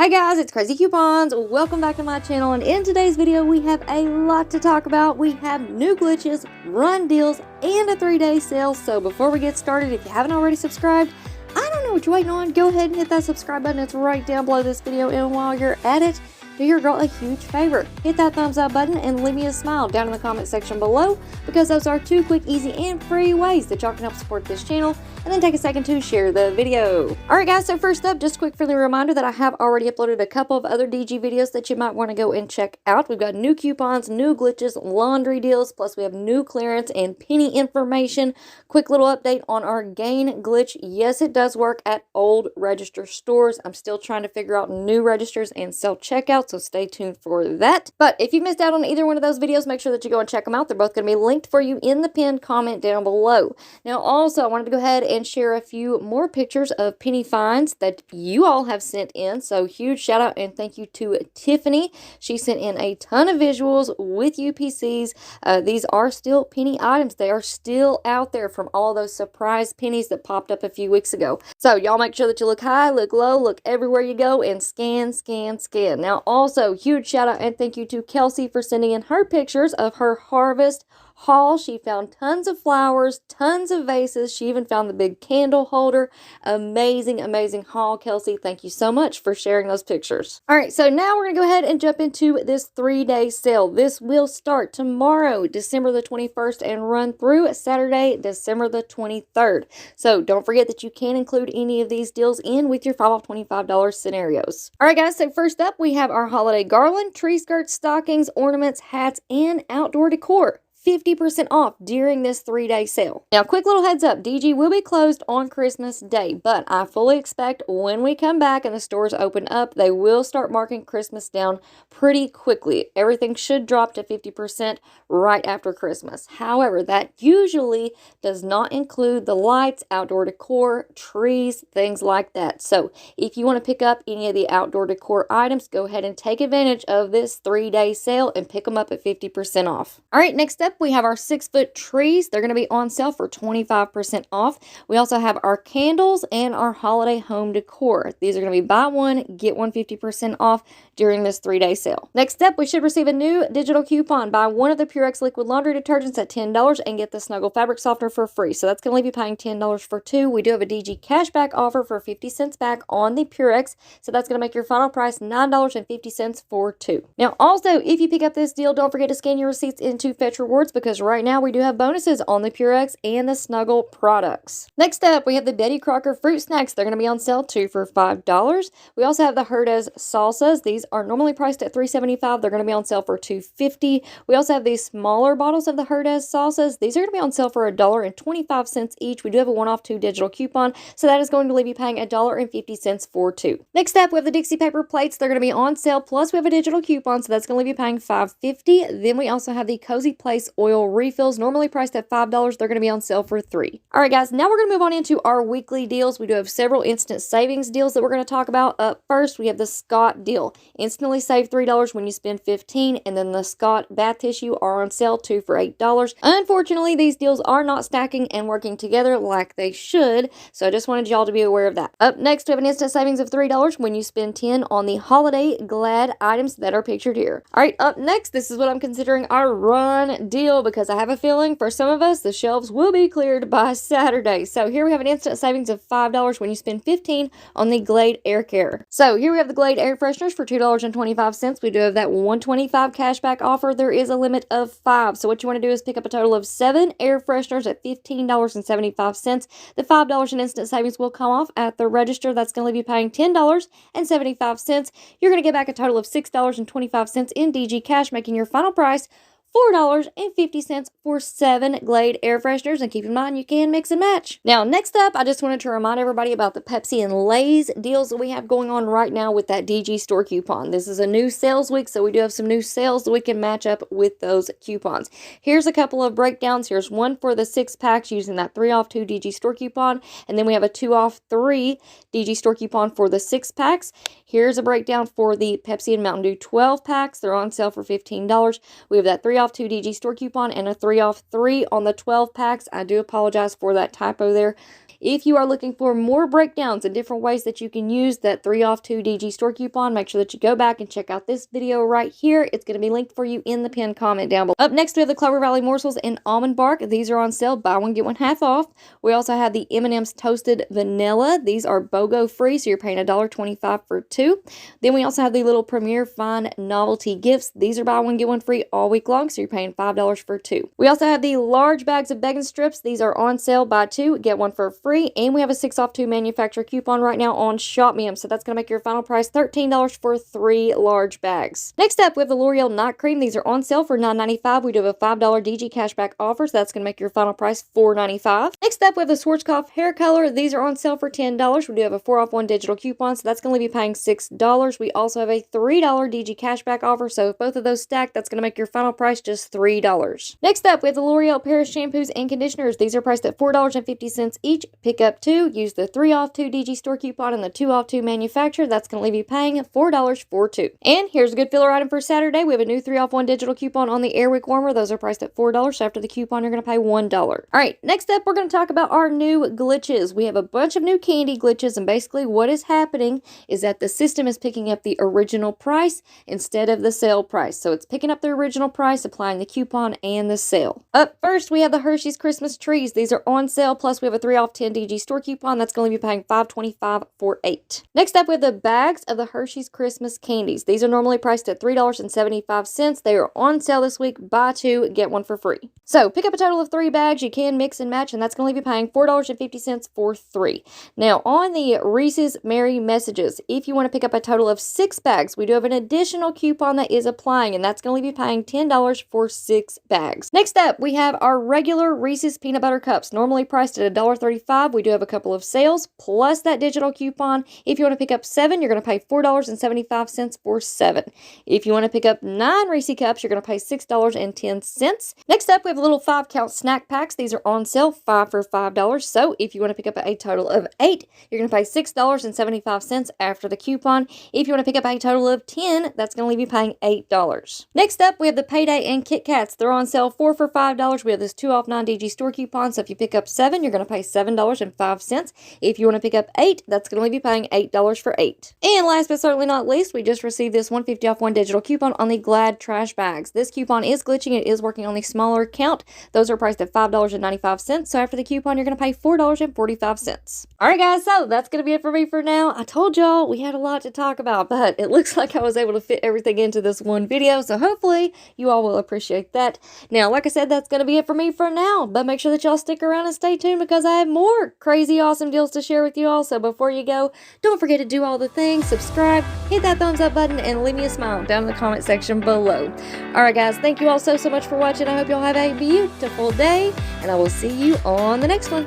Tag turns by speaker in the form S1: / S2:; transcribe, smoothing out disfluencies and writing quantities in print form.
S1: Hey guys, it's Crazy Coupons. Welcome back to my channel, and in today's video we have a lot to talk about. We have new glitches, run deals, and a 3-day sale. So before we get started, if you haven't already subscribed, I don't know what you're waiting on. Go ahead and hit that subscribe button. It's right down below this video, and while you're at it, do your girl a huge favor. Hit that thumbs up button and leave me a smile down in the comment section below, because those are 2 quick, easy, and free ways that y'all can help support this channel. And then take a second to share the video. Alright guys, so first up, just a quick friendly reminder that I have already uploaded a couple of other DG videos that you might want to go and check out. We've got new coupons, new glitches, laundry deals, plus we have new clearance and penny information. Quick little update on our gain glitch. Yes, it does work at old register stores. I'm still trying to figure out new registers and self-checkout, so stay tuned for that. But if you missed out on either one of those videos, make sure that you go and check them out. They're both going to be linked for you in the pinned comment down below. Now also, I wanted to go ahead and share a few more pictures of penny finds that you all have sent in. So huge shout out and thank you to Tiffany. She sent in a ton of visuals with UPCs. These are still penny items. They are still out there from all those surprise pennies that popped up a few weeks ago. So y'all make sure that you look high, look low, look everywhere you go, and scan, scan, scan. Now also, huge shout out and thank you to Kelsey for sending in her pictures of her harvest haul. She found tons of flowers, tons of vases. She even found the big candle holder. Amazing, amazing haul, Kelsey. Thank you so much for sharing those pictures. All right, so now we're going to go ahead and jump into this 3-day sale. This will start tomorrow, December the 21st, and run through Saturday, December the 23rd. So don't forget that you can include any of these deals in with your 5 off $25 scenarios. All right, guys, so first up, we have our holiday garland, tree skirts, stockings, ornaments, hats, and outdoor decor. 50% off during this 3-day sale. Now, quick little heads up, DG will be closed on Christmas Day, but I fully expect when we come back and the stores open up, they will start marking Christmas down pretty quickly. Everything should drop to 50% right after Christmas. However, that usually does not include the lights, outdoor decor, trees, things like that. So if you want to pick up any of the outdoor decor items, go ahead and take advantage of this 3-day sale and pick them up at 50% off. All right, next up, we have our 6-foot trees. They're going to be on sale for 25% off. We also have our candles and our holiday home decor. These are going to be buy one, get one 50% off during this 3-day sale. Next up, we should receive a new digital coupon. Buy one of the Purex liquid laundry detergents at $10 and get the Snuggle fabric softener for free. So that's going to leave you paying $10 for 2. We do have a DG cashback offer for 50 cents back on the Purex. So that's going to make your final price $9.50 for 2. Now also, if you pick up this deal, don't forget to scan your receipts into Fetch Rewards, because right now we do have bonuses on the Purex and the Snuggle products. Next up, we have the Betty Crocker fruit snacks. They're going to be on sale 2 for $5. We also have the Herdez salsas. These are normally priced at $3.75. They're going to be on sale for $2.50. We also have these smaller bottles of the Herdez salsas. These are going to be on sale for $1.25 each. We do have a 1-off 2 digital coupon, so that is going to leave you paying $1.50 for 2. Next up, we have the Dixie paper plates. They're going to be on sale, plus we have a digital coupon, so that's going to leave you paying $5.50. Then we also have the Cozy Place oil refills, normally priced at $5. They're going to be on sale for $3. All right, guys, now we're going to move on into our weekly deals. We do have several instant savings deals that we're going to talk about. Up first, we have the Scott deal. Instantly save $3 when you spend $15, and then the Scott bath tissue are on sale 2 for $8. Unfortunately, these deals are not stacking and working together like they should, so I just wanted y'all to be aware of that. Up next, we have an instant savings of $3 when you spend $10 on the holiday glad items that are pictured here. All right, up next, this is what I'm considering our run deal, because I have a feeling for some of us the shelves will be cleared by Saturday. So here we have an instant savings of $5 when you spend $15 on the Glade Air Care. So here we have the Glade air fresheners for $2.25. We do have that $1.25 cashback offer. There is a limit of 5. So what you want to do is pick up a total of 7 air fresheners at $15.75. The $5 in instant savings will come off at the register. That's going to leave you paying $10.75. You're going to get back a total of $6.25 in DG cash, making your final price $4.50 for 7 Glade air fresheners, and keep in mind you can mix and match. Now, next up, I just wanted to remind everybody about the Pepsi and Lay's deals that we have going on right now with that DG store coupon. This is a new sales week, so we do have some new sales that we can match up with those coupons. Here's a couple of breakdowns. Here's one for the 6-packs using that 3 off 2 DG store coupon, and then we have a 2 off 3 DG store coupon for the 6-packs. Here's a breakdown for the Pepsi and Mountain Dew 12-packs. They're on sale for $15. We have that 3 off 2 DG store coupon and a 3 off 3 on the 12 packs. I do apologize for that typo there. If you are looking for more breakdowns and different ways that you can use that 3 off 2 DG store coupon, make sure that you go back and check out this video right here. It's going to be linked for you in the pinned comment down below. Up next, we have the Clover Valley morsels in almond bark. These are on sale. Buy one, get one half off. We also have the M&M's toasted vanilla. These are BOGO free, so you're paying $1.25 for 2. Then we also have the little Premier Fine novelty gifts. These are buy one, get one free all week long, so you're paying $5 for 2. We also have the large bags of bacon strips. These are on sale. Buy 2, get 1 for free. And we have a 6 off 2 manufacturer coupon right now on ShopMem, so that's going to make your final price $13 for 3 large bags. Next up, we have the L'Oreal Night Cream. These are on sale for $9.95. We do have a $5 DG cashback offer, so that's going to make your final price $4.95. Next up, we have the Schwarzkopf hair color. These are on sale for $10. We do have a 4 off 1 digital coupon, so that's going to leave you paying $6. We also have a $3 DG cashback offer, so if both of those stack, that's going to make your final price just $3. Next up, we have the L'Oreal Paris shampoos and conditioners. These are priced at $4.50 each. Pick up 2. Use the 3 off 2 DG store coupon and the 2 off 2 manufacturer. That's going to leave you paying $4 for 2. And here's a good filler item for Saturday. We have a new 3 off 1 digital coupon on the Airwick warmer. Those are priced at $4. So after the coupon, you're going to pay $1. All right, next up, we're going to talk about our new glitches. We have a bunch of new candy glitches, and basically what is happening is that the system is picking up the original price instead of the sale price. So it's picking up the original price, applying the coupon and the sale. Up first, we have the Hershey's Christmas trees. These are on sale, plus we have a 3 off 10 DG store coupon. That's going to be paying $5.25 for 8. Next up, we have the bags of the Hershey's Christmas candies. These are normally priced at $3.75. They are on sale this week. Buy 2, get 1 for free. So pick up a total of 3 bags. You can mix and match, and that's going to leave you paying $4.50 for 3. Now, on the Reese's Merry Messages, if you want to pick up a total of 6 bags, we do have an additional coupon that is applying, and that's going to leave you paying $10 for 6 bags. Next up, we have our regular Reese's Peanut Butter Cups, normally priced at $1.35. We do have a couple of sales, plus that digital coupon. If you want to pick up 7, you're going to pay $4.75 for 7. If you want to pick up 9 Reese's Cups, you're going to pay $6.10. Next up, we have little 5-count snack packs. These are on sale, 5 for $5. So if you want to pick up a total of 8, you're going to pay $6.75 after the coupon. If you want to pick up a total of 10, that's going to leave you paying $8. Next up, we have the Payday and Kit Kats. They're on sale, 4 for $5. We have this 2 off 9 DG store coupon. So if you pick up 7, you're going to pay $7.05. If you want to pick up 8, that's going to leave you paying $8 for 8. And last but certainly not least, we just received this 150 off 1 digital coupon on the Glad trash bags. This coupon is glitching. It is working on the smaller count. Those are priced at $5.95. So after the coupon, you're going to pay $4.45. All right, guys, so that's going to be it for me for now. I told y'all we had a lot to talk about, but it looks like I was able to fit everything into this one video. So hopefully you all will appreciate that. Now, like I said, that's going to be it for me for now, but make sure that y'all stick around and stay tuned because I have more crazy awesome deals to share with you all. So before you go, don't forget to do all the things, subscribe, hit that thumbs up button, and leave me a smile down in the comment section below. All right, guys, thank you all so much for watching. I hope y'all have a beautiful day, and I will see you on the next one.